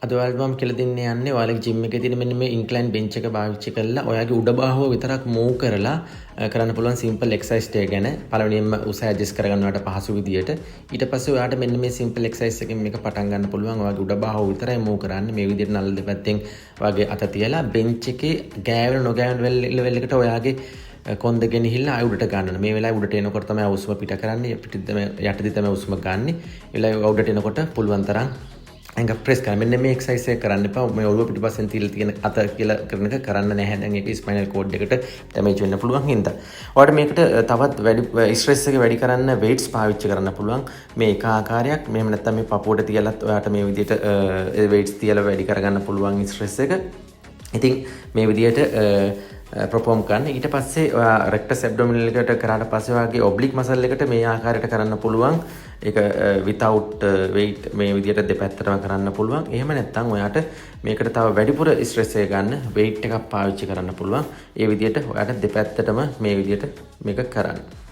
අද ඔයාලට මම කියලා දෙන්න යන්නේ ඔයාලගේ ජිම් එකේ තියෙන මෙන්න මේ ඉන්ක්ලයින් බෙන්ච් එක පාවිච්චි කරලා ඔයාගේ උඩ බාහුව විතරක් මූව් කරලා කරන්න පුළුවන් සිම්පල් එක්සර්සයිස් ටික ගැන පළවෙනියෙන්ම උස ඇඩ්ජස්ට් කරගන්න ඔයාලට පහසු විදියට ඊට පස්සේ ඔයාලට මෙන්න මේ සිම්පල් එක්සර්සයිස් එකෙන් මේක පටන් ගන්න පුළුවන් ඔයාගේ උඩ බාහුව විතරයි මූව් කරන්න මේ විදියට නල්ල දෙපැත්තෙන් ඔයාගේ අත තියලා බෙන්ච් එකේ ගෑවෙන නොගෑවෙන ලෙවල් එකට ඔයාගේ කොන්ද ගෙනහිල්ලා ආය උඩට ගන්න. මේ වෙලාවේ උඩට එනකොට තමයි උස්ම පිට කරන්නේ. පිටින් තමයි යටදී තමයි උස්ම ගන්නෙ. ඒ වෙලාවේ උඩට එනකොට පුළුවන් තරම් ඇඟ ප්‍රෙස් කරන්න. මෙන්න මේ එක්සර්සයිස් එක කරන්න එපා. මේ ඔළුව පිටිපස්සෙන් තියලා තියෙන අත කියලා කරන එක කරන්න නැහැ. දැන් ඒක ස්පයිනල් කෝඩ් එකට ඩැමේජ් වෙන්න පුළුවන් හින්දා. ඔයාලට මේකට තවත් වැඩි ස්ට්‍රෙස් එක වැඩි කරන්න weights පාවිච්චි කරන්න පුළුවන්. මේ එක ආකාරයක්. මෙහෙම නැත්නම් මේ පපුවට තියලත් ඔයාලට මේ විදිහට weights තියලා වැඩි කරගන්න පුළුවන් ස්ට්‍රෙස් එක. ඉතින් මේ විදිහට perform කරන්න. ඊට පස්සේ ඔයා rectus abdominal එකට කරාට පස්සේ ඔයාගේ oblique muscle එකට මේ ආකාරයට කරන්න පුළුවන්. ඒක without weight මේ විදිහට දෙපැත්තටම කරන්න පුළුවන්. එහෙම නැත්නම් ඔයාට මේකට තව වැඩිපුර stress එක ගන්න weight එකක් පාවිච්චි කරන්න පුළුවන්. ඒ විදිහට ඔයාට දෙපැත්තටම මේ විදිහට මේක කරන්න.